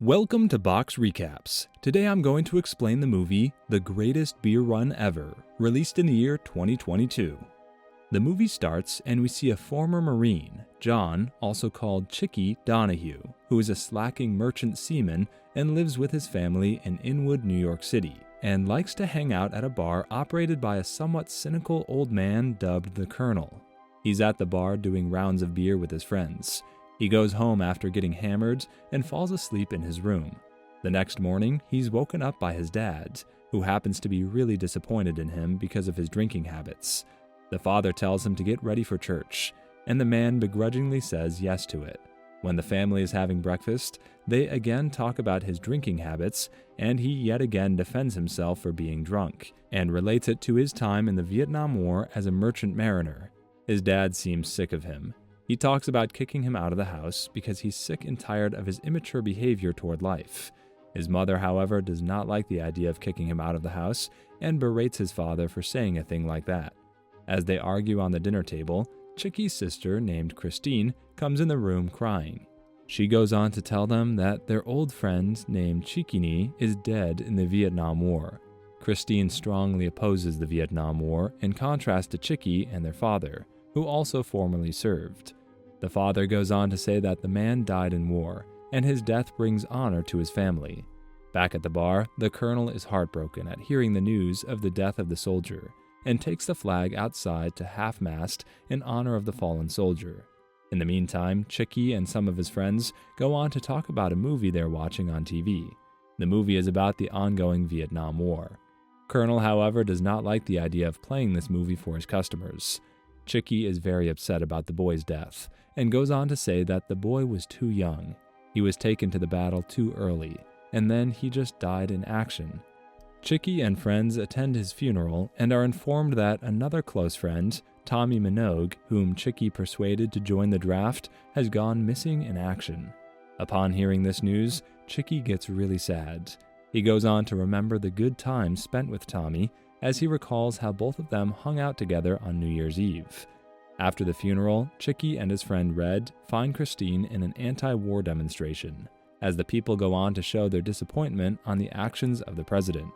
Welcome to Box Recaps. Today I'm going to explain the movie The Greatest Beer Run Ever, released in the year 2022. The movie starts and we see a former Marine, John, also called Chicky Donahue, who is a slacking merchant seaman and lives with his family in Inwood, New York City, and likes to hang out at a bar operated by a somewhat cynical old man dubbed the Colonel. He's at the bar doing rounds of beer with his friends. He goes home after getting hammered and falls asleep in his room. The next morning, he's woken up by his dad, who happens to be really disappointed in him because of his drinking habits. The father tells him to get ready for church, and the man begrudgingly says yes to it. When the family is having breakfast, they again talk about his drinking habits, and he yet again defends himself for being drunk, and relates it to his time in the Vietnam War as a merchant mariner. His dad seems sick of him. He talks about kicking him out of the house because he's sick and tired of his immature behavior toward life. His mother, however, does not like the idea of kicking him out of the house and berates his father for saying a thing like that. As they argue on the dinner table, Chicky's sister, named Christine, comes in the room crying. She goes on to tell them that their old friend, named Chikini, is dead in the Vietnam War. Christine strongly opposes the Vietnam War in contrast to Chicky and their father, who also formerly served. The father goes on to say that the man died in war, and his death brings honor to his family. Back at the bar, the colonel is heartbroken at hearing the news of the death of the soldier, and takes the flag outside to half-mast in honor of the fallen soldier. In the meantime, Chicky and some of his friends go on to talk about a movie they're watching on TV. The movie is about the ongoing Vietnam War. Colonel, however, does not like the idea of playing this movie for his customers. Chicky is very upset about the boy's death, and goes on to say that the boy was too young. He was taken to the battle too early, and then he just died in action. Chicky and friends attend his funeral and are informed that another close friend, Tommy Minogue, whom Chicky persuaded to join the draft, has gone missing in action. Upon hearing this news, Chicky gets really sad. He goes on to remember the good times spent with Tommy, as he recalls how both of them hung out together on New Year's Eve. After the funeral, Chicky and his friend Red find Christine in an anti-war demonstration, as the people go on to show their disappointment on the actions of the president.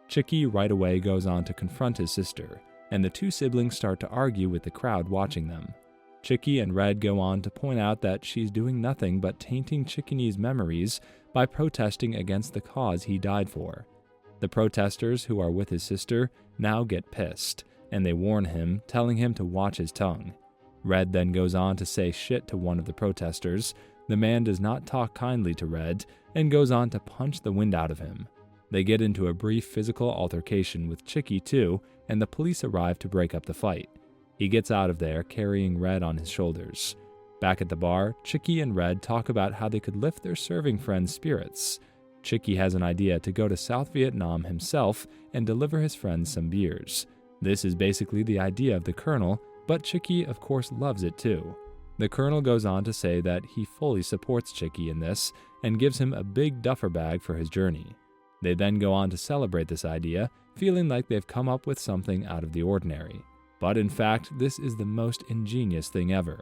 Chicky right away goes on to confront his sister, and the two siblings start to argue with the crowd watching them. Chicky and Red go on to point out that she's doing nothing but tainting Chickini's memories by protesting against the cause he died for. The protesters who are with his sister now get pissed, and they warn him, telling him to watch his tongue. Red then goes on to say shit to one of the protesters. The man does not talk kindly to Red, and goes on to punch the wind out of him. They get into a brief physical altercation with Chicky too, and the police arrive to break up the fight. He gets out of there, carrying Red on his shoulders. Back at the bar, Chicky and Red talk about how they could lift their serving friend's spirits. Chicky has an idea to go to South Vietnam himself and deliver his friends some beers. This is basically the idea of the colonel, but Chicky of course loves it too. The colonel goes on to say that he fully supports Chicky in this and gives him a big duffer bag for his journey. They then go on to celebrate this idea, feeling like they've come up with something out of the ordinary. But in fact, this is the most ingenious thing ever.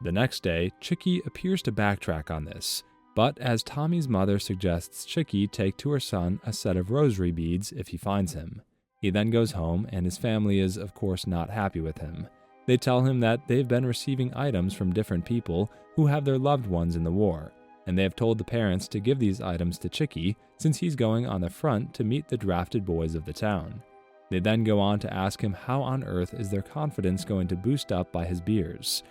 The next day, Chicky appears to backtrack on this, but as Tommy's mother suggests Chicky take to her son a set of rosary beads if he finds him. He then goes home, and his family is of course not happy with him. They tell him that they've been receiving items from different people who have their loved ones in the war, and they have told the parents to give these items to Chicky since he's going on the front to meet the drafted boys of the town. They then go on to ask him how on earth is their confidence going to boost up by his beers.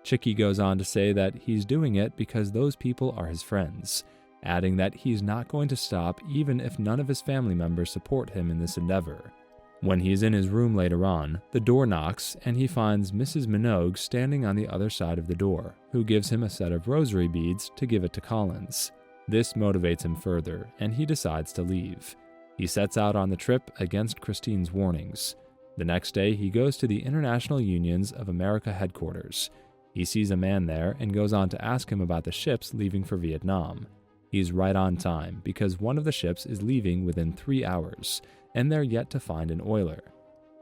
Chicky goes on to say that he's doing it because those people are his friends, adding that he's not going to stop even if none of his family members support him in this endeavor. When he's in his room later on, the door knocks and he finds Mrs. Minogue standing on the other side of the door, who gives him a set of rosary beads to give it to Collins. This motivates him further, and he decides to leave. He sets out on the trip against Christine's warnings. The next day, he goes to the International Unions of America headquarters. He sees a man there and goes on to ask him about the ships leaving for Vietnam. He's right on time because one of the ships is leaving within 3 hours, and they're yet to find an oiler.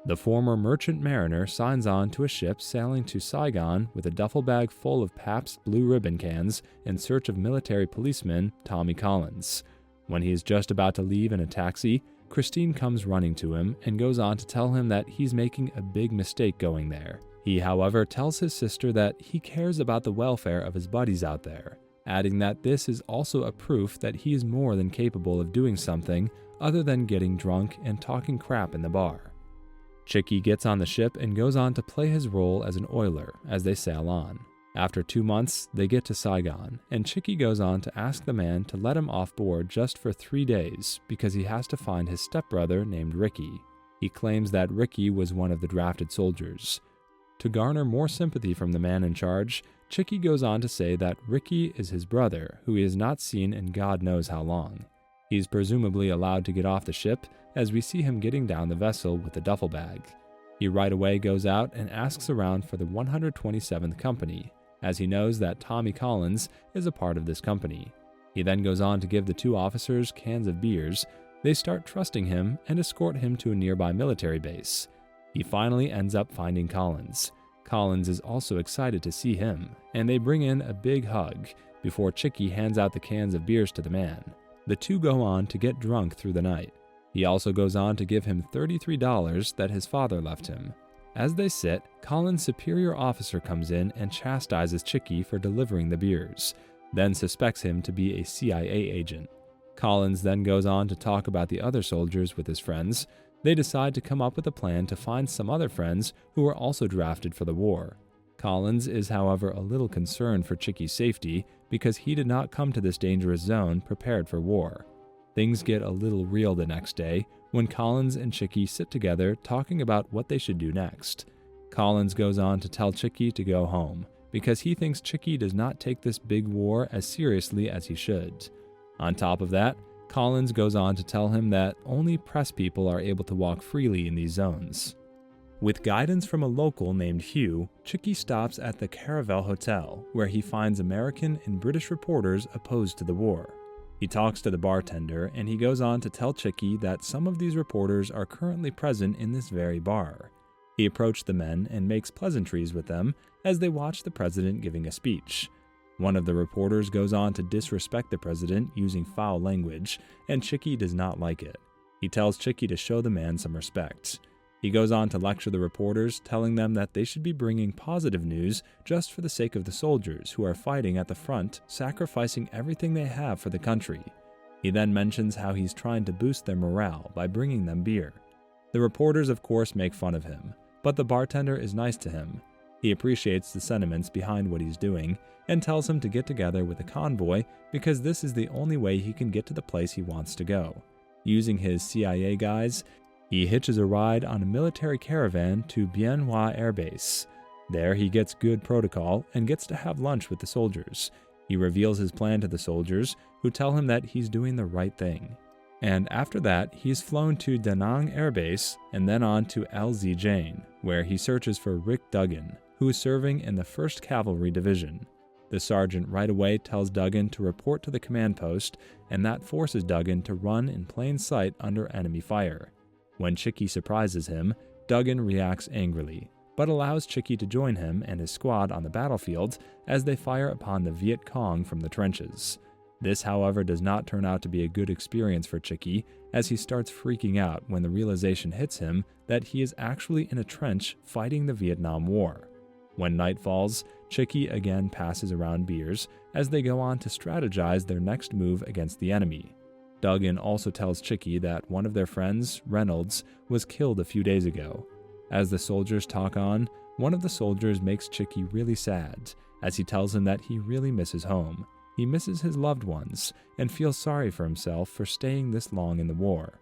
The former merchant mariner signs on to a ship sailing to Saigon with a duffel bag full of Pabst Blue Ribbon cans in search of military policeman Tommy Collins. When he is just about to leave in a taxi, Christine comes running to him and goes on to tell him that he's making a big mistake going there. He, however, tells his sister that he cares about the welfare of his buddies out there, adding that this is also a proof that he is more than capable of doing something other than getting drunk and talking crap in the bar. Chicky gets on the ship and goes on to play his role as an oiler as they sail on. After 2 months, they get to Saigon, and Chicky goes on to ask the man to let him off board just for 3 days because he has to find his stepbrother named Ricky. He claims that Ricky was one of the drafted soldiers. To garner more sympathy from the man in charge, Chicky goes on to say that Ricky is his brother, who he has not seen in God knows how long. He's presumably allowed to get off the ship, as we see him getting down the vessel with a duffel bag. He right away goes out and asks around for the 127th Company, as he knows that Tommy Collins is a part of this company. He then goes on to give the 2 officers cans of beers. They start trusting him and escort him to a nearby military base. He finally ends up finding Collins. Collins is also excited to see him, and they bring in a big hug before Chicky hands out the cans of beers to the man. The 2 go on to get drunk through the night. He also goes on to give him $33 that his father left him. As they sit, Collins' superior officer comes in and chastises Chicky for delivering the beers, then suspects him to be a CIA agent. Collins then goes on to talk about the other soldiers with his friends. They decide to come up with a plan to find some other friends who are also drafted for the war. Collins is, however, a little concerned for Chicky's safety because he did not come to this dangerous zone prepared for war. Things get a little real the next day when Collins and Chicky sit together talking about what they should do next. Collins goes on to tell Chicky to go home because he thinks Chicky does not take this big war as seriously as he should. On top of that, Collins goes on to tell him that only press people are able to walk freely in these zones. With guidance from a local named Hugh, Chicky stops at the Caravel Hotel, where he finds American and British reporters opposed to the war. He talks to the bartender, and he goes on to tell Chicky that some of these reporters are currently present in this very bar. He approached the men and makes pleasantries with them as they watch the president giving a speech. One of the reporters goes on to disrespect the president using foul language, and Chicky does not like it. He tells Chicky to show the man some respect. He goes on to lecture the reporters, telling them that they should be bringing positive news just for the sake of the soldiers who are fighting at the front, sacrificing everything they have for the country. He then mentions how he's trying to boost their morale by bringing them beer. The reporters, of course, make fun of him, but the bartender is nice to him. He appreciates the sentiments behind what he's doing and tells him to get together with a convoy because this is the only way he can get to the place he wants to go. Using his CIA guys, he hitches a ride on a military caravan to Bien Hoa Air Base. There he gets good protocol and gets to have lunch with the soldiers. He reveals his plan to the soldiers, who tell him that he's doing the right thing. And after that, he's flown to Da Nang Air Base and then on to LZ Jane, where he searches for Rick Duggan, who is serving in the 1st Cavalry Division. The sergeant right away tells Duggan to report to the command post, and that forces Duggan to run in plain sight under enemy fire. When Chicky surprises him, Duggan reacts angrily, but allows Chicky to join him and his squad on the battlefield as they fire upon the Viet Cong from the trenches. This, however, does not turn out to be a good experience for Chicky, as he starts freaking out when the realization hits him that he is actually in a trench fighting the Vietnam War. When night falls, Chicky again passes around beers as they go on to strategize their next move against the enemy. Duggan also tells Chicky that one of their friends, Reynolds, was killed a few days ago. As the soldiers talk on, one of the soldiers makes Chicky really sad, as he tells him that he really misses home. He misses his loved ones, and feels sorry for himself for staying this long in the war.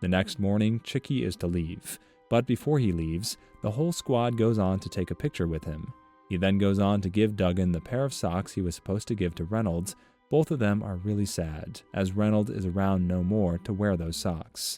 The next morning, Chicky is to leave, but before he leaves, the whole squad goes on to take a picture with him. He then goes on to give Duggan the pair of socks he was supposed to give to Reynolds. Both of them are really sad, as Reynolds is around no more to wear those socks.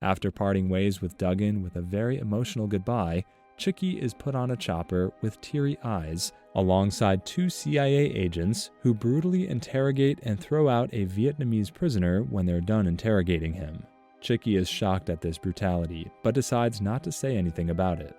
After parting ways with Duggan with a very emotional goodbye, Chicky is put on a chopper with teary eyes alongside 2 CIA agents who brutally interrogate and throw out a Vietnamese prisoner when they're done interrogating him. Chicky is shocked at this brutality, but decides not to say anything about it.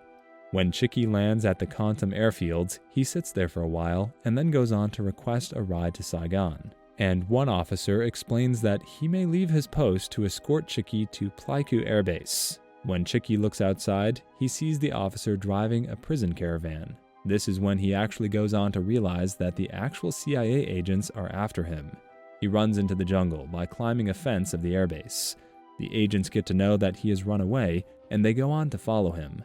When Chicky lands at the Kontum airfield, he sits there for a while and then goes on to request a ride to Saigon. And one officer explains that he may leave his post to escort Chicky to Pleiku Air Base. When Chicky looks outside, he sees the officer driving a prison caravan. This is when he actually goes on to realize that the actual CIA agents are after him. He runs into the jungle by climbing a fence of the airbase. The agents get to know that he has run away, and they go on to follow him.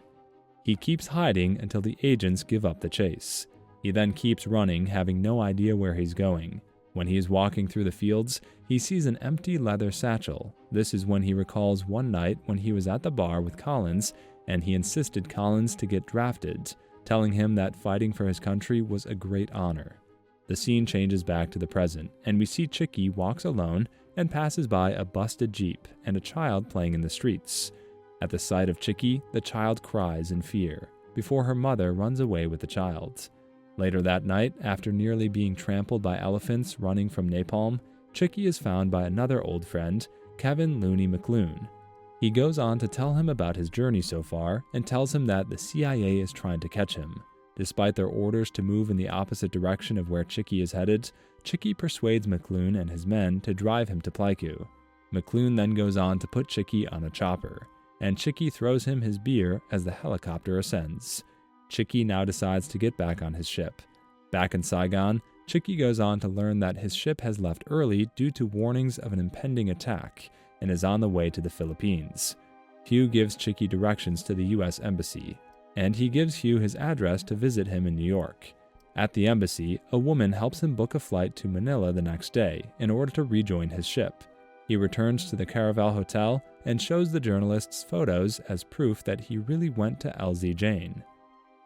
He keeps hiding until the agents give up the chase. He then keeps running, having no idea where he's going. When he is walking through the fields, he sees an empty leather satchel. This is when he recalls one night when he was at the bar with Collins, and he insisted Collins to get drafted, telling him that fighting for his country was a great honor. The scene changes back to the present, and we see Chicky walks alone and passes by a busted Jeep and a child playing in the streets. At the sight of Chicky, the child cries in fear, before her mother runs away with the child. Later that night, after nearly being trampled by elephants running from napalm, Chicky is found by another old friend, Kevin Looney McClune. He goes on to tell him about his journey so far and tells him that the CIA is trying to catch him. Despite their orders to move in the opposite direction of where Chicky is headed, Chicky persuades McClune and his men to drive him to Pleiku. McClune then goes on to put Chicky on a chopper, and Chicky throws him his beer as the helicopter ascends. Chicky now decides to get back on his ship. Back in Saigon, Chicky goes on to learn that his ship has left early due to warnings of an impending attack and is on the way to the Philippines. Hugh gives Chicky directions to the U.S. Embassy, and he gives Hugh his address to visit him in New York. At the embassy, a woman helps him book a flight to Manila the next day in order to rejoin his ship. He returns to the Caravel Hotel and shows the journalists photos as proof that he really went to LZ Jane.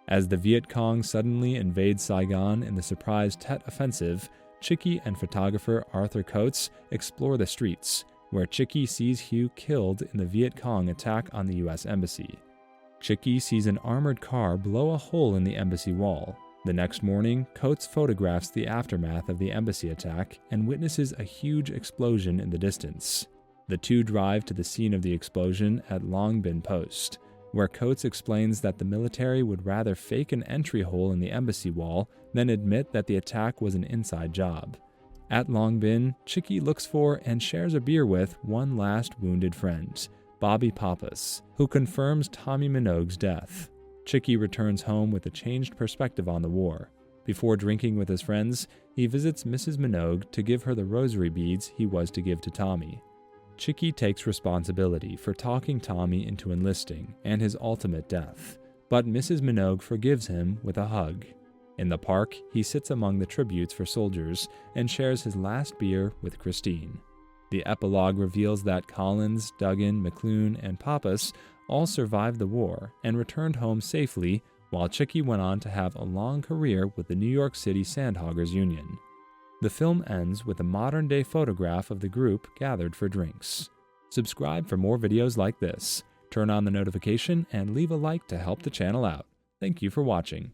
As the Viet Cong suddenly invade Saigon in the surprise Tet Offensive, Chicky and photographer Arthur Coates explore the streets, where Chicky sees Hugh killed in the Viet Cong attack on the U.S. Embassy. Chicky sees an armored car blow a hole in the embassy wall. The next morning, Coates photographs the aftermath of the embassy attack and witnesses a huge explosion in the distance. The two drive to the scene of the explosion at Long Bin Post, where Coates explains that the military would rather fake an entry hole in the embassy wall than admit that the attack was an inside job. At Long Bin, Chicky looks for and shares a beer with one last wounded friend, Bobby Pappas, who confirms Tommy Minogue's death. Chicky returns home with a changed perspective on the war. Before drinking with his friends, he visits Mrs. Minogue to give her the rosary beads he was to give to Tommy. Chicky takes responsibility for talking Tommy into enlisting and his ultimate death, but Mrs. Minogue forgives him with a hug. In the park, he sits among the tributes for soldiers and shares his last beer with Christine. The epilogue reveals that Collins, Duggan, McClune, and Pappas all survived the war and returned home safely, while Chicky went on to have a long career with the New York City Sandhoggers Union. The film ends with a modern-day photograph of the group gathered for drinks. Subscribe for more videos like this, turn on the notification, and leave a like to help the channel out. Thank you for watching.